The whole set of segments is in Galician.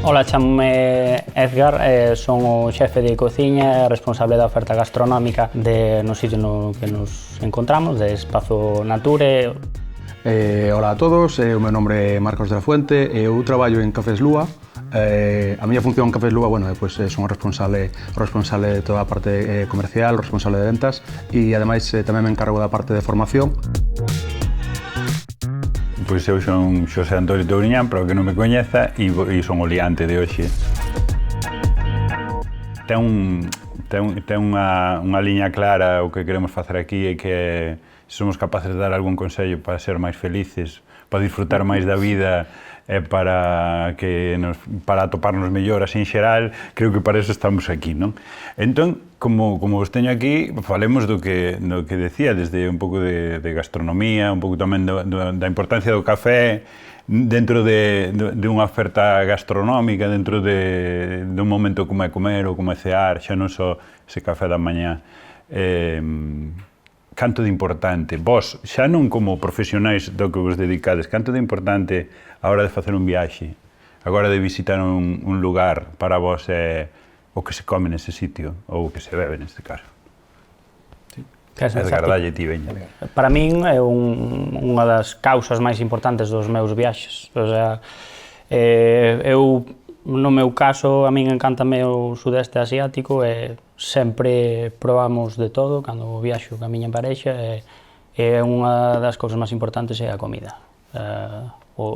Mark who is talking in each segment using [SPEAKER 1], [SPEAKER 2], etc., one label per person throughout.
[SPEAKER 1] Ola, chamome Edgar, son o xefe de cociña e responsable da oferta gastronómica no sitio no que nos encontramos, de Espazo Nature.
[SPEAKER 2] Ola a todos, o meu nome é Marcos de la Fuente, eu traballo en Cafés Lúa. A miña función en Cafés Lúa, son o responsable de toda a parte comercial, o responsable de ventas e ademais tamén me encargo da parte de formación.
[SPEAKER 3] Pois eu son Xosé Antonio Touriñán, para o que non me coñeza, e son o liante de hoxe. Ten unha liña clara o que queremos facer aquí e que se somos capaces de dar algún consello para ser máis felices, para disfrutar máis da vida e para atoparnos mellor así en xeral, creo que para eso estamos aquí, non? Entón, como vos teño aquí, falemos do que decía, desde un pouco de gastronomía, un pouco tamén da importancia do café dentro de unha oferta gastronómica, dentro dun momento como é comer ou como é cear, xa non só ese café da mañá. Canto de importante, vos, xa non como profesionais do que vos dedicades, canto de importante a hora de facer un viaxe, a hora de visitar un lugar para vos o que se come nese sitio, ou o que se bebe neste caso. Edgar, dalle ti, veña.
[SPEAKER 1] Para min é unha das causas máis importantes dos meus viaxes. O sea, eu, no meu caso, a min encántame o sudeste asiático e sempre probamos de todo cando viaxo ca miña parexa e unha das cousas máis importantes é a comida.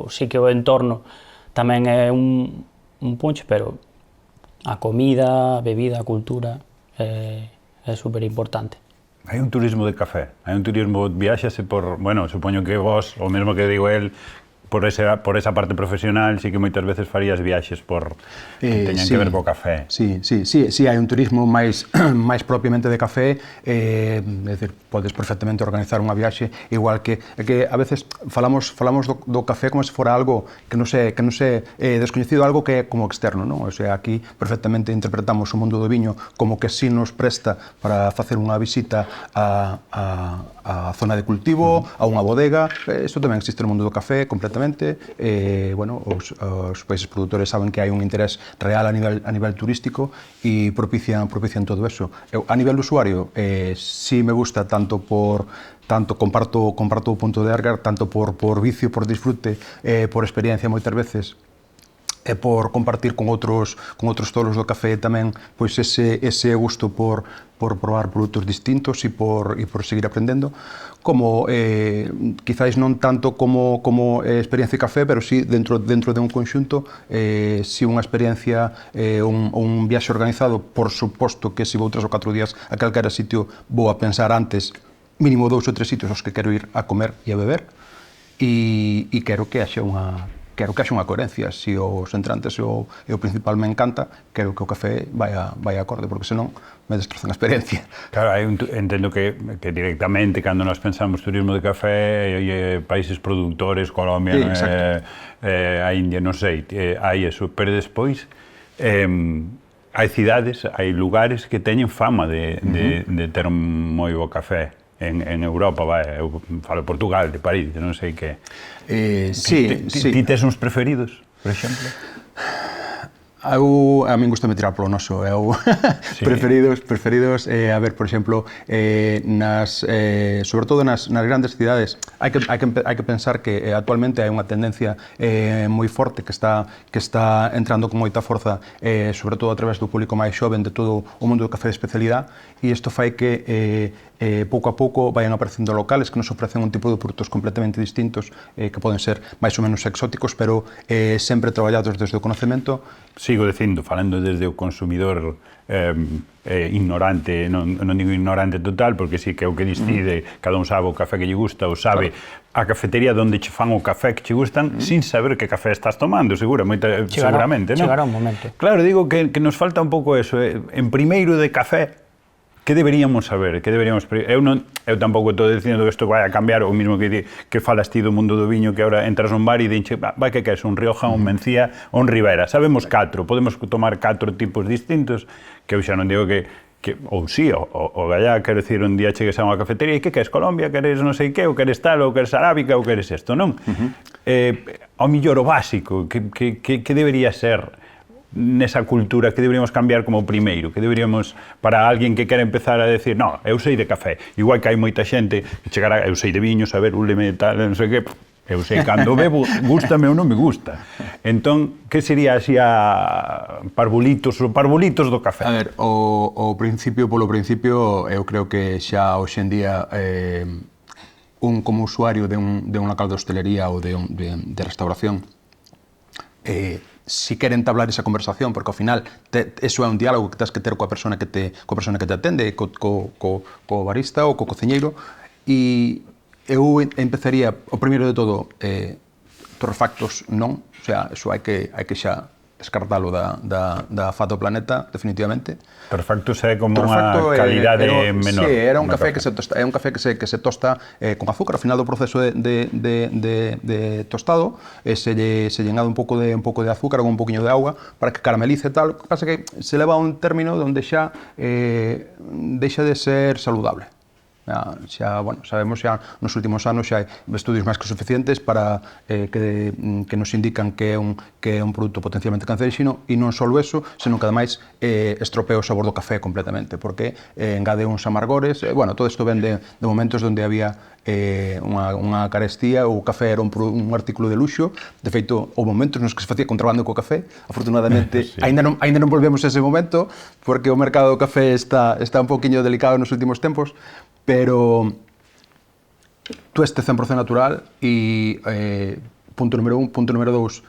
[SPEAKER 1] Sí que o entorno tamén é un punch, pero a comida, a bebida, a cultura é super importante.
[SPEAKER 3] Hai un turismo de café, hai un turismo, viaxase por, bueno, supoño que vos, o mesmo que digo el, por esa parte profesional, sí que moitas veces farías viaxes que teñan que ver co café.
[SPEAKER 2] Sí, hai un turismo máis propiamente de café, é dicir, podes perfectamente organizar unha viaxe, igual que a veces falamos do café como se fora algo que non é descoñecido, algo que é como externo, non? O sea, aquí perfectamente interpretamos o mundo do viño como que si nos presta para facer unha visita a zona de cultivo, a unha bodega. Isto tamén existe no mundo do café completamente. Os países produtores saben que hai un interés real a nivel turístico e propician todo eso. A nivel usuario, sí me gusta tanto comparto o punto de Edgar, tanto por vicio, por disfrute, por experiencia moitas veces, e por compartir con outros tolos do café tamén, pois ese gusto por probar produtos distintos e por seguir aprendendo, como quizáis non tanto como experiencia de café, pero sí dentro de un conxunto, si unha experiencia, un viaxe organizado, por suposto que se vou 3 ou 4 días a calquera sitio, vou a pensar antes mínimo 2 ou 3 sitios aos que quero ir a comer e a beber, e quero que haxa unha coherencia. Se os entrantes e o principal me encanta, quero que o café vai acorde, porque senón me destrozan a experiencia.
[SPEAKER 3] Claro, entendo que directamente, cando nos pensamos turismo de café, hai países productores, Colombia, a India, non sei, hai eso, pero despois hai cidades, hai lugares que teñen fama de ter un moi bo café. En Europa, eu falo de Portugal, de París, non sei que... Ti tes uns preferidos, por exemplo?
[SPEAKER 2] A min gusta me tirar polo noso, preferidos, a ver, por exemplo, sobre todo nas grandes cidades, hai que pensar que actualmente hai unha tendencia moi forte que está entrando con moita forza, sobre todo a través do público máis xoven de todo o mundo do café de especialidade, e isto fai que pouco a pouco vayan aparecendo locales que nos ofrecen un tipo de produtos completamente distintos, que poden ser máis ou menos exóticos, pero sempre traballados desde o conocemento.
[SPEAKER 3] Sigo dicindo, falando desde o consumidor ignorante, non digo ignorante total, porque sí que é o que decide, cada un sabe o café que lle gusta, ou sabe a cafetería onde che fan o café que che gustan, sin saber que café estás tomando, seguramente, non?
[SPEAKER 1] Chegará un momento.
[SPEAKER 3] Claro, digo que nos falta un pouco eso, en primeiro de café, que deberíamos saber? Eu tampouco estou dicindo que isto vai a cambiar, o mismo que falas ti do mundo do viño, que agora entras nun bar e dinche, vai que queres, un Rioja, un Mencía, un Ribera. Sabemos 4, podemos tomar 4 tipos distintos, que eu xa non digo que ou sí, o gallá, quero dicir, un día chegues a unha cafetería e que queres Colombia, queres non sei que, ou queres tal, ou queres arábica, ou queres isto, non? Ao millor o básico, que debería ser nesa cultura, que deberíamos cambiar como primeiro, que deberíamos, para alguén que quere empezar a decir, no, eu sei de café, igual que hai moita xente que chegará, eu sei de viños, a ver, úleme tal, non sei que, eu sei cando bebo, gústame ou non me gusta. Entón, que sería así a parvulitos do café?
[SPEAKER 2] A ver, o principio, polo principio, eu creo que xa hoxe en día como usuario de un local de hostelería ou de restauración, si quere entablar esa conversación, porque ao final eso é un diálogo que tens que ter coa persona que te atende, co barista ou co cociñeiro, e eu empezaría, o primeiro de todo, torrefactos non, o sea, eso hai que xa descartalo da faz do planeta, definitivamente.
[SPEAKER 3] Torrefactos é como unha calidade menor.
[SPEAKER 2] Sí, era un café que se tosta, é un café que se tosta con azúcar. Ao final do proceso de tostado, se lle engade un pouco de azúcar con un poquinho de auga para que caramelice e tal. O que pasa é que se leva a un término onde xa deixa de ser saludable. Xa, bueno, sabemos xa nos últimos anos xa hai estudios máis que suficientes para que nos indican que é un produto potencialmente cancerígeno, e non só eso, senón que ademais estropea o sabor do café completamente, porque engade uns amargores. Bueno, todo isto ven de momentos onde había unha carestía, o café era un artículo de luxo. De feito, houve momentos nos que se facía contrabando co café. Afortunadamente, sí, aínda non volvemos a ese momento, porque o mercado do café está un poquinho delicado nos últimos tempos, pero tú este 100% natural e punto número 1, punto número 2,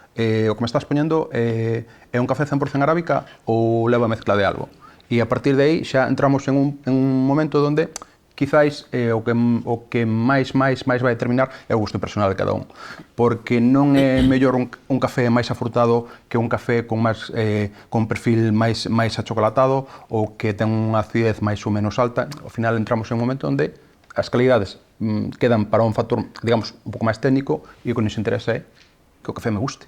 [SPEAKER 2] o que me estás poñendo é un café 100% arábica ou leva mezcla de algo, e a partir de aí xa entramos en un momento onde quizáis o que máis vai determinar é o gusto personal de cada un, porque non é mellor un café máis afrutado que un café con perfil máis achocolatado ou que ten unha acidez máis ou menos alta. Ao final entramos en un momento onde as calidades quedan para un factor, digamos, un pouco máis técnico, e o que nos interesa é que o café me guste.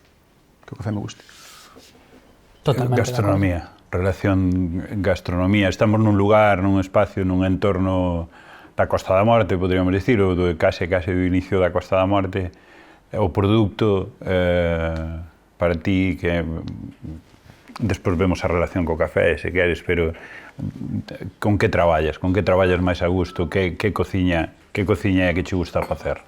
[SPEAKER 1] Totalmente.
[SPEAKER 3] Gastronomía. Relación gastronomía. Estamos nun lugar, nun espacio, nun entorno da Costa da Morte, poderíamos dicir, ou case do inicio da Costa da Morte. O produto para ti, que despois vemos a relación co café, se queres, pero con que traballas? Con que traballas máis a gusto? Que cociña é que che gusta facer?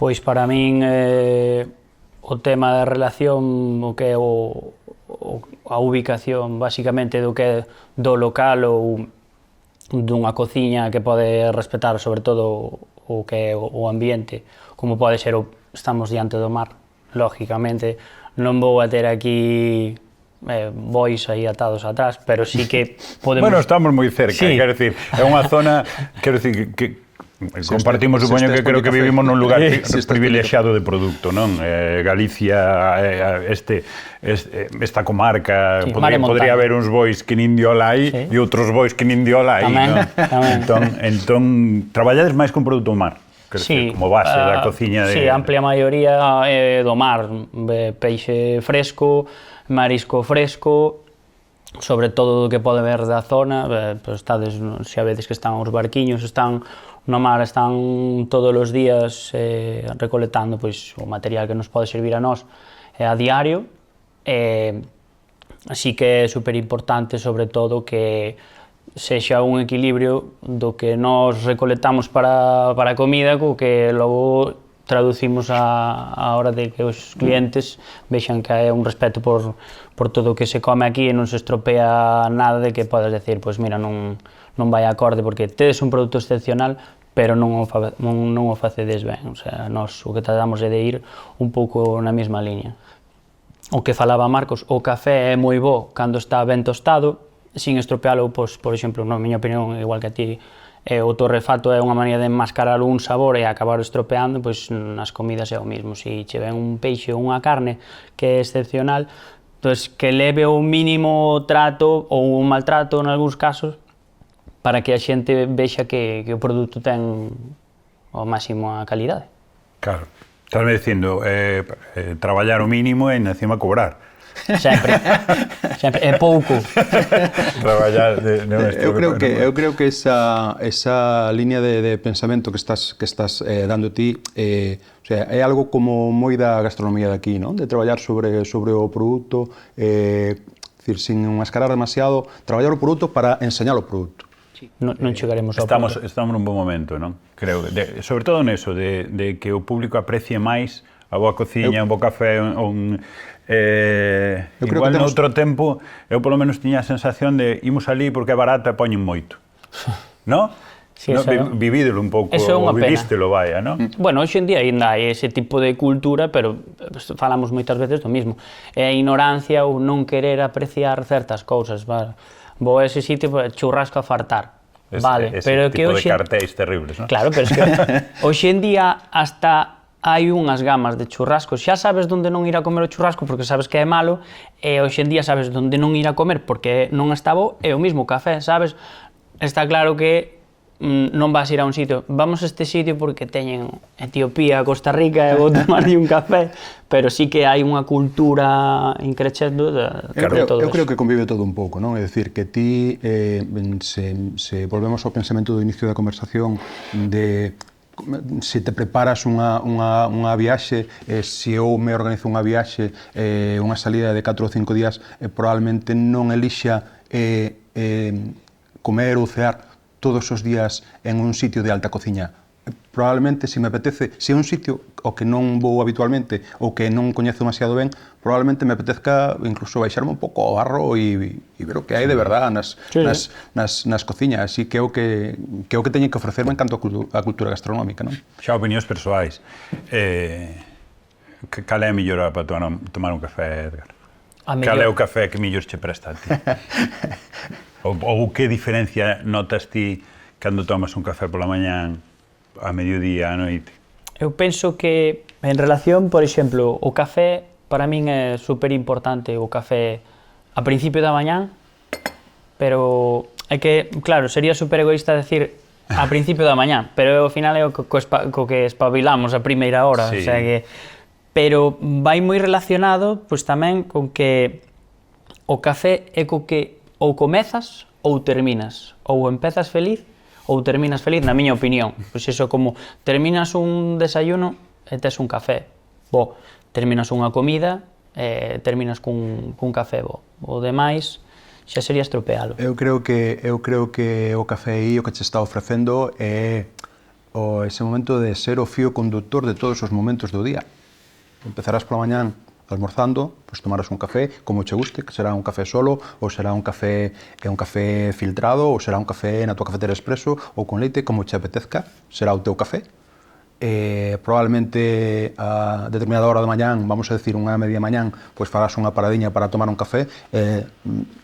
[SPEAKER 1] Pois para min o tema da relación, o que é a ubicación, basicamente, do que é do local ou dunha cociña que pode respetar sobre todo o que é o ambiente, como pode ser estamos diante do mar, lógicamente non vou a ter aquí bois aí atados atrás, pero sí que podemos...
[SPEAKER 3] Bueno, estamos moi cerca, sí. Quero dicir, é unha zona, quero dicir, que compartimos, supoño que creo que vivimos nun lugar privilexiado de produto, non? Galicia, esta comarca, sí, podría haber uns bois que nin diolai, sí, e outros bois que nin diolai, non? Entón, traballades máis con produto do mar, sí, como base da cociña de...
[SPEAKER 1] Sí, a amplia maioría do mar, peixe fresco, marisco fresco, sobre todo o que pode ver da zona, estades, xa vedes que están os barquiños, están no mar, están todos os días recolectando pois o material que nos pode servir a nós a diario, así que é super importante sobre todo que sexa un equilibrio do que nós recolectamos para a comida co que logo traducimos a hora de que os clientes vexan que hai un respeto por todo o que se come aquí e non se estropea nada de que podes decir, pois mira, non vai acorde porque tedes un produto excepcional, pero non o facedes ben. O sea, nós o que tratamos é de ir un pouco na mesma liña. O que falaba Marcos, o café é moi bo cando está ben tostado, sin estropealo, pois, por exemplo, na miña opinión, igual que a ti, o torrefato é unha maneira de enmascarar un sabor e acabar estropeando, pois nas comidas é o mismo. Se che ven un peixe ou unha carne que é excepcional, pois que leve o mínimo trato ou un maltrato en algúns casos para que a xente vexa que o produto ten o máximo a calidade.
[SPEAKER 3] Claro. Estás me dicindo, traballar o mínimo e encima cobrar.
[SPEAKER 1] Sempre. É pouco.
[SPEAKER 3] Traballar
[SPEAKER 2] Eu creo que esa línea de pensamento que estás dando ti o sea, é algo como moi da gastronomía de aquí, non? De traballar sobre o produto, decir, sin mascarar demasiado, traballar o produto para enseñar o produto.
[SPEAKER 1] Non chegaremos ao
[SPEAKER 3] Estamos nun bon momento, non? Creo, sobre todo neso, de que o público aprecie máis a boa cociña, un bo café, igual noutro tempo, eu polo menos tiña a sensación de imos ali porque é barata e poñen moito, non?
[SPEAKER 1] Sí,
[SPEAKER 3] no, vivídelo un pouco,
[SPEAKER 1] ou
[SPEAKER 3] vivístelo, vaya, non?
[SPEAKER 1] Bueno, hoxe en día ainda hai ese tipo de cultura, pero falamos moitas veces do mismo. É a ignorancia ou non querer apreciar certas cousas, vale? Vou a ese sitio, churrasco a fartar. Vale,
[SPEAKER 3] ese
[SPEAKER 1] pero
[SPEAKER 3] tipo
[SPEAKER 1] que hoxe...
[SPEAKER 3] de cartéis terribles, non?
[SPEAKER 1] Claro, pero es que hoxe en día hasta hai unhas gamas de churrascos. Xa sabes onde non ir a comer o churrasco porque sabes que é malo, e hoxe en día sabes onde non ir a comer porque non está bo, e o mismo café, sabes? Está claro que non vas ir a un sitio, vamos a este sitio porque teñen Etiopía, Costa Rica e vou tomarlle un café, pero sí que hai unha cultura increcendo de todo
[SPEAKER 2] Eu
[SPEAKER 1] eso.
[SPEAKER 2] creo que convive todo un pouco, non? É dicir, que ti, se volvemos ao pensamento do inicio da conversación de se te preparas unha viaxe, se eu me organizo unha viaxe, unha salida de 4 ou 5 días, probablemente non elixa comer ou cear todos os días en un sitio de alta cociña. Probablemente, se me apetece, se é un sitio ao que non vou habitualmente ou que non coñezo demasiado ben, probablemente me apetezca incluso baixarme un pouco ao barro e ver o que hai de verdad nas cociñas. Así que é o que teñen que ofrecerme en canto a cultura gastronómica, non?
[SPEAKER 3] Xa opinións persoais. Cal é a mellor hora para tomar un café, Edgar? Cal é o café que mellor che presta a ti? Ou que diferencia notas ti cando tomas un café pola mañán, a mediodía, a noite?
[SPEAKER 1] Eu penso que, en relación, por exemplo, o café, para min é super importante o café a principio da mañán, pero é que, claro, sería super egoísta decir a principio da mañán, pero ao final é o co que espabilamos a primeira hora,
[SPEAKER 3] sí.
[SPEAKER 1] O sea que... Pero vai moi relacionado, pois tamén, con que o café é co que ou comezas ou terminas, ou empezas feliz ou terminas feliz, na miña opinión. Pois iso, como terminas un desayuno e tes un café bo, terminas unha comida e terminas cun café bo. O demais xa sería estropealo.
[SPEAKER 2] Eu creo que o café aí o que che está ofrecendo é ese momento de ser o fío conductor de todos os momentos do día. Empezarás pola mañán almorzando, pois tomarás un café como che guste, que será un café solo, ou será un café filtrado, ou será un café na tua cafetera expreso, ou con leite, como che apetezca, será o teu café. Probablemente a determinada hora da mañán, vamos a decir unha media mañán, pois farás unha paradiña para tomar un café,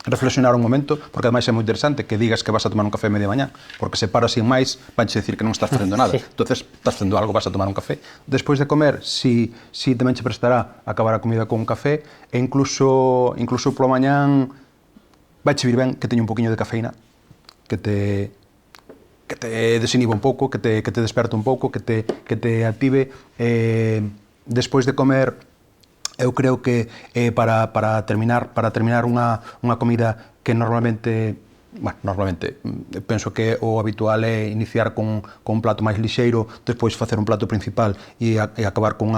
[SPEAKER 2] reflexionar un momento, porque ademais é moi interesante que digas que vas a tomar un café media mañán, porque se paras sin máis, vanche decir que non estás facendo nada.
[SPEAKER 1] Sí.
[SPEAKER 2] Entonces, estás facendo algo, vas a tomar un café. Despois de comer, si tamén che prestará acabar a comida con un café, e incluso pola mañán vai che vir ben que teña un poquinho de cafeína, que te desiniba un pouco, que te desperta un pouco, que te active. Despois de comer, eu creo que para terminar unha comida que normalmente penso que o habitual é iniciar con un plato máis lixeiro, despois facer un plato principal e acabar con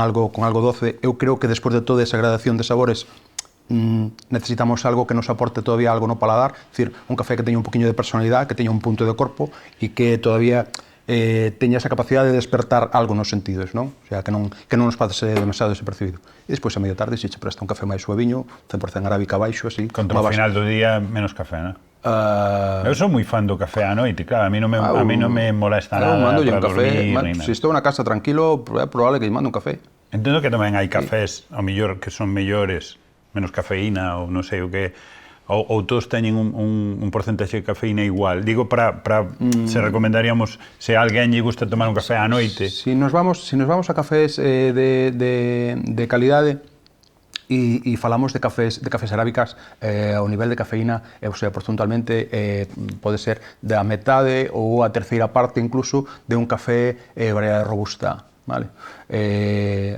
[SPEAKER 2] algo doce. Eu creo que despois de toda esa gradación de sabores necesitamos algo que nos aporte todavía algo no paladar, es decir, un café que teña un poquinho de personalidad, que teña un punto de corpo e que todavía teña esa capacidade de despertar algo nos sentidos, non? O sea, que non nos pase demasiado desapercibido. E despois a media tarde, se che presta un café máis suaviño, 100% arábica baixo, así...
[SPEAKER 3] Contra o final do día, menos café, non? Eu sou moi fan do café á noite, claro, a mí non me molesta nada para dormir, nem nada.
[SPEAKER 2] Se estou na casa tranquilo, é probable que lle mande un café.
[SPEAKER 3] Entendo que tamén hai cafés, ao mellor, que son mellores, menos cafeína ou non sei o que, ou todos teñen un porcentaxe de cafeína igual. Digo, se recomendaríamos, se a alguén lle gusta tomar un café á noite.
[SPEAKER 2] Si nos vamos a cafés de calidade e falamos de cafés arábicas, o nivel de cafeína, o sea, porcentualmente pode ser da metade ou a terceira parte incluso de un café variedade robusta. vale?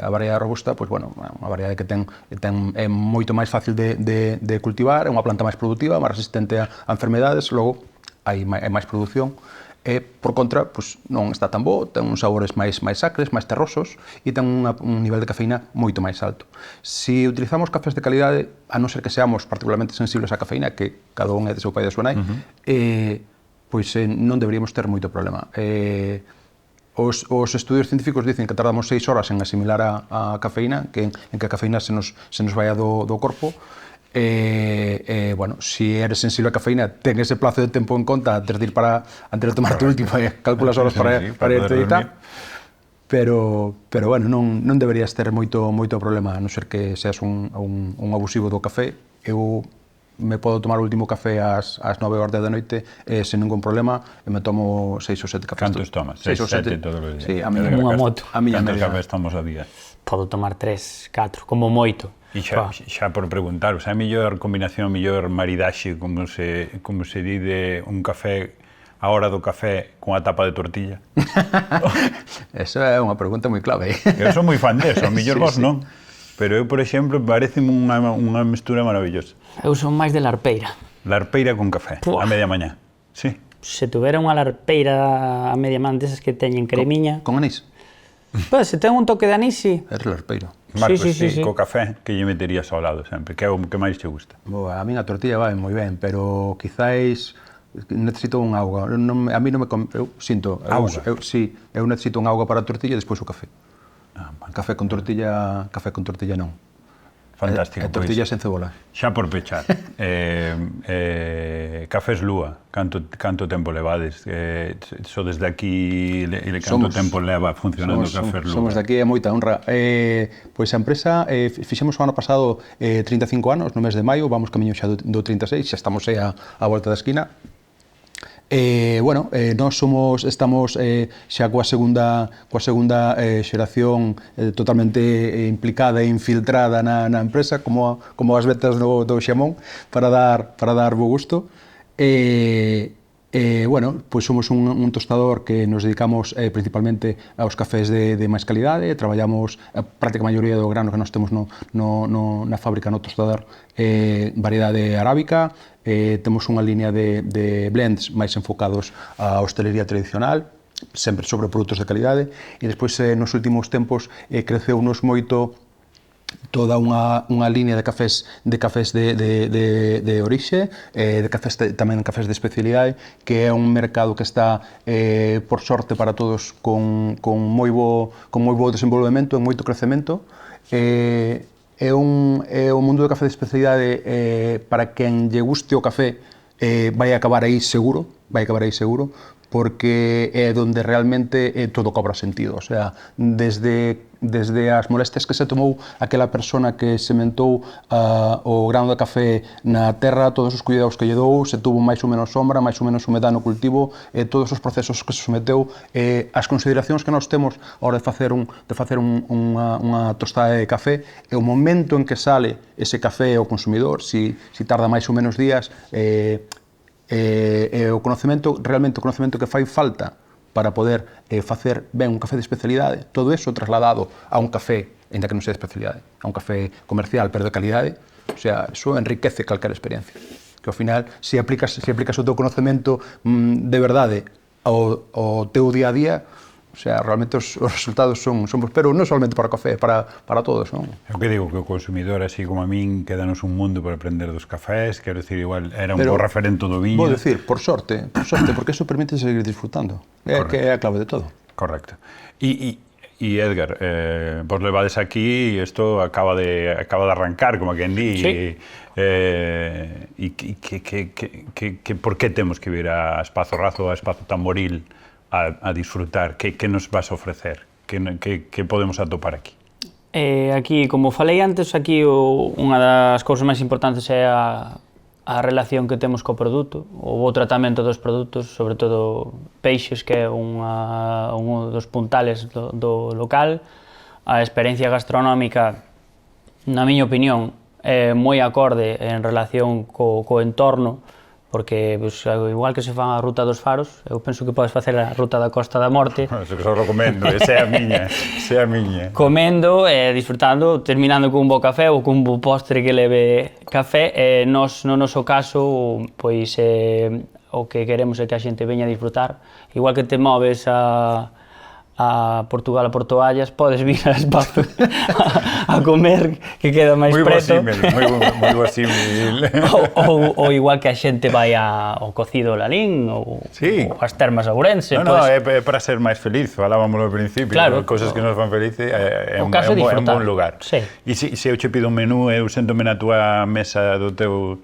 [SPEAKER 2] A variedade robusta, pois, bueno, unha variedade que é moito máis fácil de cultivar, é unha planta máis productiva, máis resistente a enfermedades, logo hai máis produción, e, por contra, pois, non está tan bo, ten uns sabores máis acres, máis terrosos, e ten un nivel de cafeína moito máis alto. Se utilizamos cafés de calidade, a non ser que seamos particularmente sensibles á cafeína, que cada un é de seu pai e de súa nai, pois non deberíamos ter moito problema. Os estudios científicos dicen que tardamos 6 horas en asimilar a cafeína, en que a cafeína se nos vai do corpo. Bueno, si eres sensible a cafeína, ten ese plazo de tempo en conta antes de tomar tu último, calculas horas para irte e tal. Pero bueno, non deberías ter moito problema, a non ser que seas un abusivo do café. Eu me podo tomar o último café ás 9 horas da noite sen ningún problema, e me tomo 6 ou 7 cafés.
[SPEAKER 3] Cantos tomas?
[SPEAKER 2] 6 ou 7
[SPEAKER 3] todos os días?
[SPEAKER 2] Sí, a
[SPEAKER 1] Unha moto.
[SPEAKER 3] Cantos cafés tomas ao día?
[SPEAKER 1] Podo tomar 3, 4, como moito.
[SPEAKER 3] E xa por preguntar, a mellor combinación, a mellor maridaxe, como se di de un café, a hora do café con a tapa de tortilla?
[SPEAKER 2] Eso é unha pregunta moi clave.
[SPEAKER 3] Eu sou moi fan deso, a mellor vos non. Pero eu, por exemplo, pareceme unha mestura maravillosa.
[SPEAKER 1] Eu son máis de larpeira.
[SPEAKER 3] Larpeira con café, a media mañá. Sí.
[SPEAKER 1] Se tuvera unha larpeira a media man desas que teñen cremiña...
[SPEAKER 2] Con anís?
[SPEAKER 1] Pois, se ten un toque de anís, sí.
[SPEAKER 2] É larpeiro.
[SPEAKER 3] Marcos, sí, co café, que lle meterías ao lado sempre, que é o que máis te gusta?
[SPEAKER 2] Boa, a min a tortilla vai moi ben, pero quizáis necesito un auga. A mí non me... Eu sinto...
[SPEAKER 3] Auga?
[SPEAKER 2] Eu necesito un auga para a tortilla e despois o café. Café con tortilla non.
[SPEAKER 3] Fantástico.
[SPEAKER 2] Tortilla sen cebola.
[SPEAKER 3] Xa por pechar, Cafés Lúa, canto tempo levades? Sodes de aquí, canto tempo leva funcionando Cafés Lúa?
[SPEAKER 2] Somos de aquí, é moita honra. Pois a empresa, fixemos o ano pasado 35 anos, no mes de maio, vamos camiño xa do 36, xa estamos a volta da esquina. Bueno, nós estamos xa coa segunda xeración totalmente implicada e infiltrada na empresa, como as vetas do xamón, para dar bo gusto. Bueno, pois somos un tostador que nos dedicamos principalmente aos cafés de máis calidade, traballamos a práctica maioría do grano que nós temos na fábrica, no tostador, variedade arábica, temos unha línea de blends máis enfocados á hostelería tradicional, sempre sobre produtos de calidade, e despois nos últimos tempos creceunos moito toda unha línea de cafés de orixe, tamén cafés de especialidade, que é un mercado que está, por sorte para todos, con moi bo desenvolvemento e moito crecemento. É o mundo do café de especialidade, para quen lle guste o café, vai acabar aí seguro, porque é onde realmente todo cobra sentido. O sea, desde as molestias que se tomou aquela persona que sementou o grano de café na terra, todos os cuidados que lle dou, se tuvo máis ou menos sombra, máis ou menos humedade no cultivo, todos os procesos que se someteu, as consideracións que nós temos a hora de facer unha tostada de café, e o momento en que sale ese café ao consumidor, si tarda máis ou menos días, o conocemento que fai falta para poder facer ben un café de especialidade, todo eso trasladado a un café, ainda que non sea de especialidade, a un café comercial pero de calidade, o sea, eso enriquece calquera experiencia. Que ao final, se aplicas o teu conocemento de verdade ao teu día a día, o sea, realmente os resultados son pero non solamente para o café, para todos, non?
[SPEAKER 3] É o que digo, que o consumidor, así como a min, quédanos un mundo para aprender dos cafés, quero dicir, igual era un bo referente do viño.
[SPEAKER 2] Vou dicir, por sorte, porque eso permite seguir disfrutando, que é a clave de todo.
[SPEAKER 3] Correcto. E Edgar, vos levades aquí, isto acaba de arrancar, como quen di,
[SPEAKER 1] sí.
[SPEAKER 3] E por que temos que vir a Espazo Razo, a Espazo Tamboril, a disfrutar? Que nos vas a ofrecer? Que podemos atopar aquí?
[SPEAKER 1] Aquí, como falei antes, aquí unha das cousas máis importantes é a relación que temos co produto, o bo tratamento dos produtos, sobre todo peixes, que é un dos puntales do local. A experiencia gastronómica, na miña opinión, é moi acorde en relación co entorno, porque pues, igual que se fan a ruta dos faros, eu penso que podes facer a ruta da Costa da Morte
[SPEAKER 3] Eso que só recomendo, esa é a miña, esa é a miña.
[SPEAKER 1] comendo e disfrutando, terminando cun bo café ou cun bo postre que leve café, e nos, no noso caso, pois o que queremos é que a xente veña a disfrutar, igual que te moves a Portugal, a Portoallas, podes vir a Espazo a comer, que queda máis preto.
[SPEAKER 3] Moi bo símil.
[SPEAKER 1] ou igual que a xente vai ao cocido Lalín ou as termas a Ourense.
[SPEAKER 3] No, é para ser máis feliz, falábamos ao principio,
[SPEAKER 1] claro,
[SPEAKER 3] cousas que nos fan felices, é un bon lugar.
[SPEAKER 1] Sí.
[SPEAKER 3] E se eu che pido un menú, eu séntome na túa mesa do teu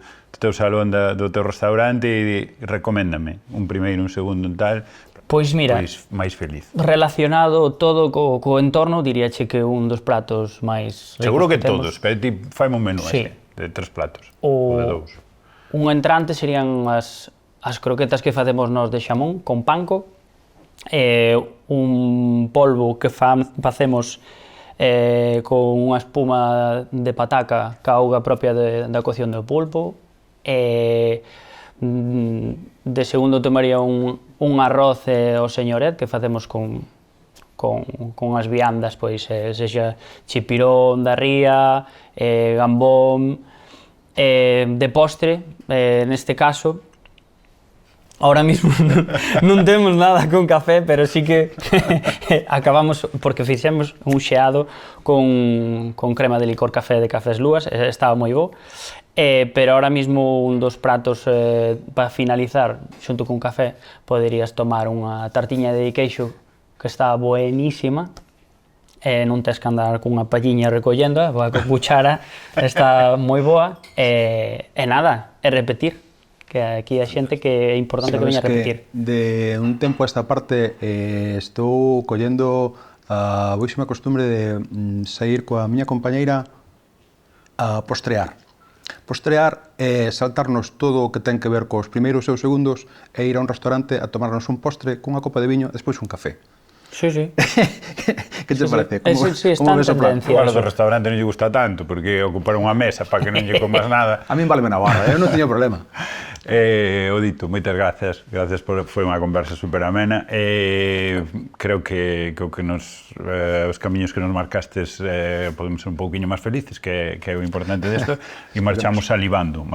[SPEAKER 3] salón, do teu restaurante e recoméndame un primeiro, un segundo, un tal,
[SPEAKER 1] pois mira,
[SPEAKER 3] máis feliz.
[SPEAKER 1] Relacionado todo co entorno, diríache que un dos pratos máis ricos
[SPEAKER 3] seguro que
[SPEAKER 1] temos.
[SPEAKER 3] todos, pero ti faime un menú
[SPEAKER 1] Sí.
[SPEAKER 3] de 3 platos, ou de 2.
[SPEAKER 1] Un entrante serían as croquetas que facemos nós de xamón con panko, un polvo que facemos con unha espuma de pataca ca auga propia da cocción do pulpo, de segundo tomaría un arroz ao señoret que facemos con as viandas, pois sexa chipirón da ría, gambón, de postre, neste caso, ahora mismo non temos nada con café, pero sí que acabamos, porque fixemos un xeado con crema de licor café de Cafés Lúas, estaba moi bo, pero ahora mismo un dos pratos para finalizar, xunto con café, poderías tomar unha tartiña de queixo que está buenísima, non tes que andar cunha palliña recollendo, coa cuchara está moi boa, e nada, é repetir, que aquí hai xente que é importante que veña a repetir.
[SPEAKER 2] De un tempo a esta parte estou collendo a boísima costumbre de sair coa miña compañeira a postrear. Postrear é saltarnos todo o que ten que ver cos primeiros e os segundos e ir a un restaurante a tomarnos un postre cunha copa de viño e despois un café.
[SPEAKER 1] Sí, sí.
[SPEAKER 2] Que te parece?
[SPEAKER 1] Como ves o plan?
[SPEAKER 3] Claro, do restaurante non lle gusta tanto, porque ocupar unha mesa para que non lle comas nada.
[SPEAKER 2] A min váleme na barra, eu non teño problema.
[SPEAKER 3] Odito, moitas gracias, foi unha conversa super amena. Creo que os camiños que nos marcastes podemos ser un pouquiño máis felices, que é o importante desto, e marchamos salivando,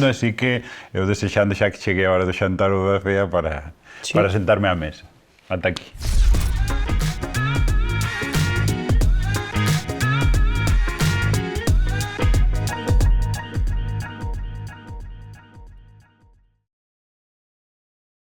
[SPEAKER 3] así que eu desexando xa que chegue a hora do xantar ou da cea para sentarme á mesa. Ata aquí.